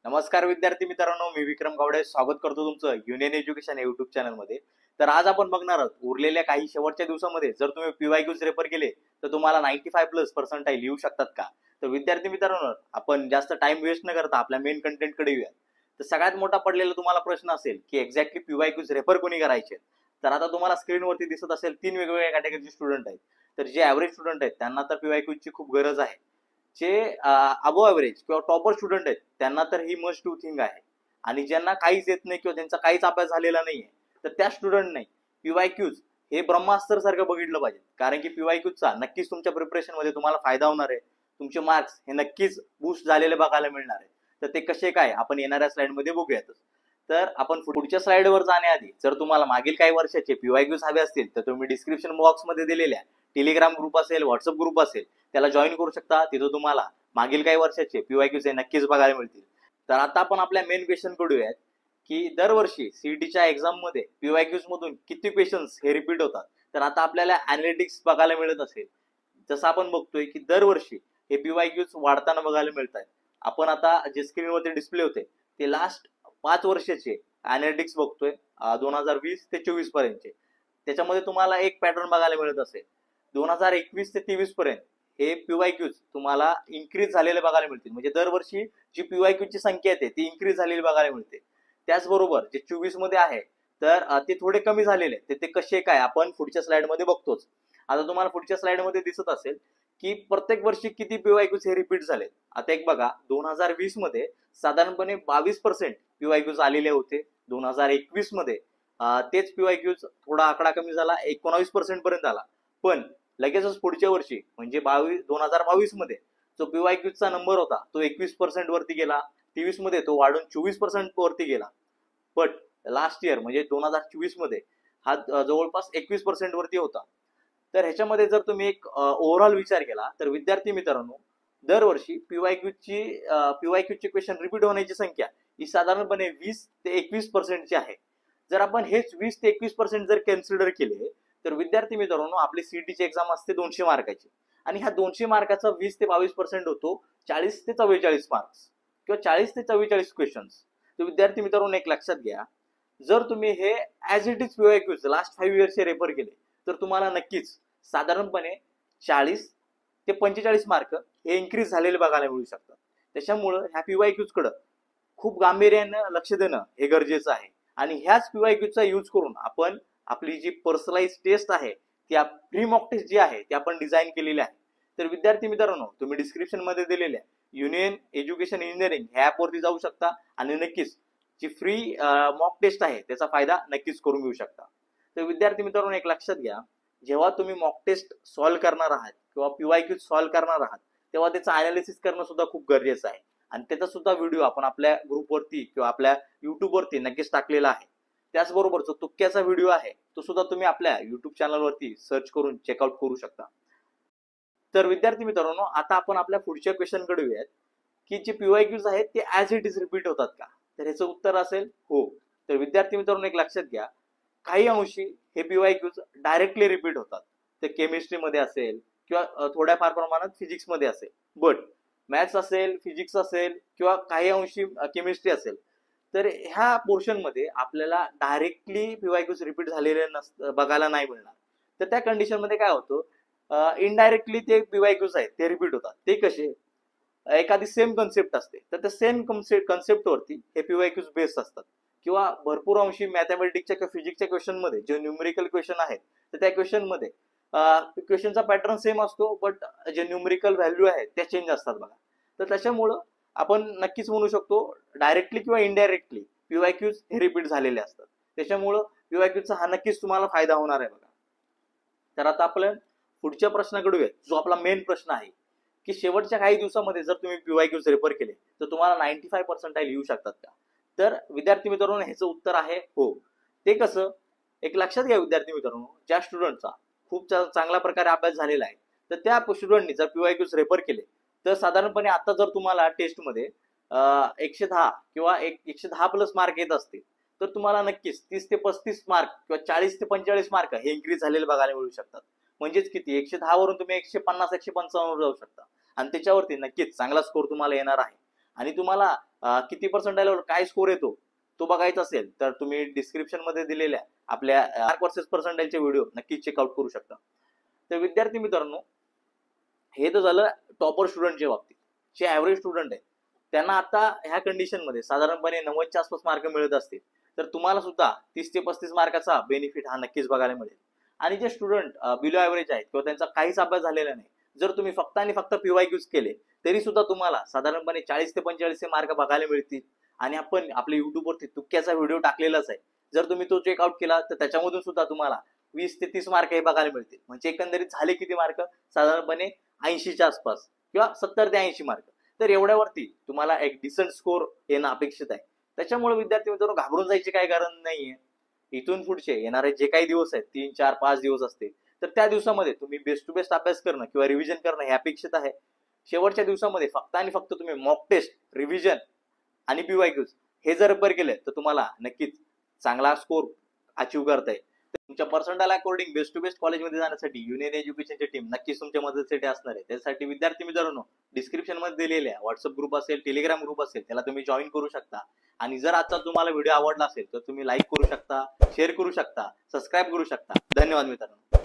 नमस्कार विद्यार्थी मित्रांनो, मी विक्रम गावडे स्वागत करतो तुमचं युनियन एज्युकेशन या युट्यूब चॅनलमध्ये. तर आज आपण बघणार आहोत उरलेल्या काही शेवटच्या दिवसामध्ये जर तुम्ही पीवायक्यूज रेफर केले तर तुम्हाला 95+ येऊ शकतात का. तर विद्यार्थी मित्रांनो, आपण जास्त टाइम वेस्ट न करता आपल्या मेन कंटेंटकडे येऊया. तर सगळ्यात मोठा पडलेला तुम्हाला प्रश्न असेल की एक्झॅक्टली पीवायक्यूज रेफर कोणी करायचे. तर आता तुम्हाला स्क्रीनवरती दिसत असेल 3 वेगवेगळ्या कॅटेगरीचे स्टुडंट आहेत. तर जे ॲव्हरेज स्टुडंट आहेत त्यांना तर पीवायक्यूजची खूप गरज आहे. जे अबो ॲव्हरेज किंवा टॉपर स्टुडंट आहेत त्यांना तर ही मस्ट डू थिंग आहे. आणि ज्यांना काहीच येत नाही किंवा त्यांचा काहीच अभ्यास झालेला नाहीये तर त्या स्टुडंट नाही पीवायक्यूज हे ब्रह्मास्त्र सारखं बघितलं पाहिजे. कारण की पीवायक्यूजचा नक्कीच तुमच्या प्रिपरेशन मध्ये तुम्हाला फायदा होणार आहे. तुमचे मार्क्स हे नक्कीच बूस्ट झालेले बघायला मिळणार आहे. तर ते कसे काय आपण येणाऱ्या स्लाइड मध्ये बघूयातच. तर आपण पुढच्या स्लाइडवर जाण्याआधी जर तुम्हाला मागील काही वर्षाचे पीवायक्यूज हवे असतील तर तुम्ही डिस्क्रिप्शन बॉक्स मध्ये दिलेल्या टेलिग्राम ग्रुप असेल, व्हॉट्सअप ग्रुप असेल, त्याला जॉईन करू शकता. तिथं तुम्हाला मागील काही वर्षाचे पीवायक्यूज हे नक्कीच बघायला मिळतील. तर आता आपण आपल्या मेन क्वेश्चन कडे येऊयात की दरवर्षी सीईटीच्या एक्झाम मध्ये पीवायक्यूज मधून किती क्वेश्चन्स हे रिपीट होतात. तर आता आपल्याला अॅनालिटिक्स बघायला मिळत असेल. जसं आपण बघतोय की दरवर्षी हे पीवायक्यूज वाढताना बघायला मिळत आहेत. आपण आता जे स्क्रीनवरती डिस्प्ले होते ते लास्ट 5 वर्षाचे अॅनालिटिक्स बघतोय 2020 ते 24 पर्यंतचे. त्याच्यामध्ये तुम्हाला एक पॅटर्न बघायला मिळत असेल. 2021 ते 23 पर्यंत हे पीवायक्यूज तुम्हाला इन्क्रीज झालेले बघायला मिळतील. म्हणजे दरवर्षी जी पीवायक्यूची संख्या येते ती इन्क्रीज झालेली बघायला मिळते. त्याचबरोबर जे 24 मध्ये आहे तर ते थोडे कमी झालेले ते कसे काय आपण पुढच्या स्लाइड मध्ये बघतोच. आता तुम्हाला पुढच्या स्लाइड मध्ये दिसत असेल की प्रत्येक वर्षी किती पीवायक्यूज हे रिपीट झाले. आता एक बघा 2020 मध्ये साधारणपणे 22% पीवायक्यूज आलेले होते. 2021 मध्ये तेच पीवायक्यूज थोडा आकडा कमी झाला 19% पर्यंत आला. पण लगेचच पुढच्या वर्षी म्हणजे 2022 मध्ये जो पीवायक्यूचा नंबर होता तो 21% वरती गेला. 23 मध्ये तो वाढून 24% वरती गेला. बट लास्ट इयर म्हणजे 2024 मध्ये हा जवळपास 21% वरती होता. तर ह्याच्यामध्ये जर तुम्ही एक ओव्हरऑल विचार केला तर विद्यार्थी मित्रांनो, दरवर्षी पीवायक्यूचे क्वेश्चन रिपीट होण्याची संख्या ही साधारणपणे 20 ते 21% ची आहे. जर आपण हेच 20 ते 21% जर कन्सिडर केले तर विद्यार्थी मित्रांनो, आपली सीईटीची एक्झाम असते 200 मार्काची आणि ह्या 200 मार्काचा 20 ते 22% होतो 40 ते 44 मार्क्स किंवा 40 ते 44 क्वेश्चन्स. तर विद्यार्थी मित्रांनो, एक लक्षात घ्या, जर तुम्ही हे as it is PYQs last 5 इयर्सचे रेफर केले तर तुम्हाला नक्कीच साधारणपणे 40 ते 45 मार्क हे इन्क्रीज झालेले बघायला मिळू शकतात. त्याच्यामुळं ह्या पीवायक्यूज कडे खूप गांभीर्यानं लक्ष देणं हे गरजेचं आहे. आणि ह्याच पीवायक्यूचा यूज करून आपण आपली जी पर्सनलाइज टेस्ट आहे ती प्री मॉक टेस्ट जी आहे ती आपण डिझाईन केलेली आहे. तर विद्यार्थी मित्रांनो, तुम्ही डिस्क्रिप्शन मध्ये दिलेल्या युनियन एज्युकेशन इंजिनिअरिंग ह्या ऍपवरती जाऊ शकता आणि नक्कीच जी फ्री मॉक टेस्ट आहे त्याचा फायदा नक्कीच करून घेऊ शकता. तर विद्यार्थी मित्रांनो, एक लक्षात घ्या, जेव्हा तुम्ही मॉक टेस्ट सॉल्व्ह करणार आहात किंवा पीवायक्यूज सॉल्व्ह करणार आहात तेव्हा त्याचं अनालिसिस करणं सुद्धा खूप गरजेचं आहे. आणि त्याचा सुद्धा व्हिडिओ आपण आपल्या ग्रुपवरती किंवा आपल्या युट्यूबवरती नक्कीच टाकलेला आहे. त्याचबरोबर जो तुक्क्याचा व्हिडिओ आहे तो सुद्धा तुम्ही आपल्या युट्यूब चॅनलवरती सर्च करून चेकआउट करू शकता. तर विद्यार्थी मित्रांनो, आता आपण आपल्या पुढच्या क्वेश्चन कडे येऊयात की जे पीवायक्यूज आहेत ते ऍज इट इज रिपीट होतात का. तर ह्याचं उत्तर असेल हो. तर विद्यार्थी मित्रांनो, एक लक्षात घ्या, काही अंशी हे पीवायक्यूज डायरेक्टली रिपीट होतात. ते केमिस्ट्रीमध्ये असेल किंवा थोड्याफार प्रमाणात फिजिक्समध्ये असेल. बट मॅथ्स असेल, फिजिक्स असेल किंवा काही अंशी केमिस्ट्री असेल तर ह्या पोर्शन मध्ये आपल्याला डायरेक्टली पीवायक्यूज रिपीट झालेले बघायला नाही मिळणार. तर त्या कंडिशन मध्ये काय होतं, इनडायरेक्टली ते पीवायक्यूज आहेत ते रिपीट होतात. ते कसे, एखादी सेम कन्सेप्ट असते तर त्या सेम कन्सेप्टवरती हे पीवायक्यूज बेस्ड असतात. किंवा भरपूर अंशी मॅथमॅटिक्सच्या किंवा फिजिक्सच्या क्वेश्चन मध्ये जे न्यूमेरिकल क्वेश्चन आहेत तर त्या क्वेश्चन मध्ये क्वेश्चनचा पॅटर्न सेम असतो बट जे न्यूमेरिकल व्हॅल्यू आहेत त्या चेंज असतात बघा. तर त्याच्यामुळं आपण नक्कीच म्हणू शकतो डायरेक्टली किंवा इनडायरेक्टली पीवायक्यूज हे रिपीट झालेले असतात. त्याच्यामुळं पीवायक्यूजचा हा नक्कीच तुम्हाला फायदा होणार आहे बघा. तर आता आपण पुढच्या प्रश्नाकडे येऊया, जो आपला मेन प्रश्न आहे की शेवटच्या काही दिवसामध्ये जर तुम्ही पीवायक्यूज रेफर केले तर तुम्हाला 95% येऊ शकतात का. तर विद्यार्थी मित्रांनो, ह्याचं उत्तर आहे हो. ते कसं, एक लक्षात घ्या विद्यार्थी मित्रांनो, ज्या स्टुडंटचा खूप चांगल्या प्रकारे अभ्यास झालेला आहे तर त्या स्टुडंटनी जर पीवायक्यूज रेफर केले तर साधारणपणे आता जर तुम्हाला टेस्टमध्ये 110 किंवा 110+ मार्क येत असतील तर तुम्हाला नक्कीच 30 ते 35 मार्क किंवा 40 ते 45 मार्क हे इन्क्रीज झालेले बघायला मिळू शकतात. म्हणजेच किती, 110 वरून तुम्ही 150 155 वर जाऊ शकता आणि त्याच्यावरती नक्कीच चांगला स्कोर तुम्हाला येणार आहे. आणि तुम्हाला किती पर्सेंटाईलवर काय स्कोर येतो तो बघायचा असेल तर तुम्ही डिस्क्रिप्शन मध्ये दिलेल्या आपल्या मार्क वर्सेस पर्सेंटाईलचे व्हिडिओ नक्कीच चेकआउट करू शकता. तर विद्यार्थी मित्रांनो, हे तर झालं टॉपर स्टुडंटच्या बाबतीत. जे ऍव्हरेज स्टुडंट आहे त्यांना आता ह्या कंडिशन मध्ये साधारणपणे 90च्या आसपास मार्क मिळत असतील तर तुम्हाला सुद्धा 30 ते 35 मार्काचा बेनिफिट हा नक्कीच बघायला मिळेल. आणि जे स्टुडंट बिलो ऍव्हरेज आहेत किंवा त्यांचा काहीच अभ्यास झालेला नाही, जर तुम्ही फक्त आणि फक्त पीवायक्यूज केले तरी सुद्धा तुम्हाला साधारणपणे 40 ते 45 मार्क बघायला मिळतील. आणि आपण आपल्या युट्यूबवरती तुक्क्याचा व्हिडिओ टाकलेलाच आहे, जर तुम्ही तो चेकआउट केला तर त्याच्यामधून सुद्धा तुम्हाला 20 ते 30 मार्क हे बघायला मिळतील. म्हणजे एकंदरीत झाले किती मार्क, साधारणपणे 80च्या आसपास किंवा 70 ते 80 मार्क. तर एवढ्यावरती तुम्हाला एक डिसेंट स्कोर येणं अपेक्षित आहे. त्याच्यामुळे विद्यार्थी मित्रांनो, घाबरून जायची काही कारण नाहीये. इथून पुढचे येणारे जे काही दिवस आहेत, 3, 4, 5 दिवस असतील, तर त्या दिवसामध्ये तुम्ही बेस्ट टू बेस्ट अभ्यास करणं किंवा रिव्हिजन करणं हे अपेक्षित आहे. शेवटच्या दिवसामध्ये फक्त आणि फक्त तुम्ही मॉक टेस्ट, रिव्हिजन आणि पीवायक्यूज हे जर रिपेअर केले तर तुम्हाला नक्कीच चांगला स्कोर अचीव्ह करता येईल. तुमच्या percentile according best to best कॉलेजमध्ये जाण्यासाठी युनियन एज्युकेशनची टीम नक्कीच तुमच्या मदतीसाठी असणार आहे. त्यासाठी विद्यार्थी मित्रांनो, डिस्क्रिप्शन मध्ये दिलेल्या व्हॉट्सअप ग्रुप असेल, टेलिग्राम ग्रुप असेल, त्याला तुम्ही जॉईन करू शकता. आणि जर आजचा तुम्हाला व्हिडिओ आवडला असेल तर तुम्ही लाईक करू शकता, शेअर करू शकता, सबस्क्राईब करू शकता. धन्यवाद मित्रांनो.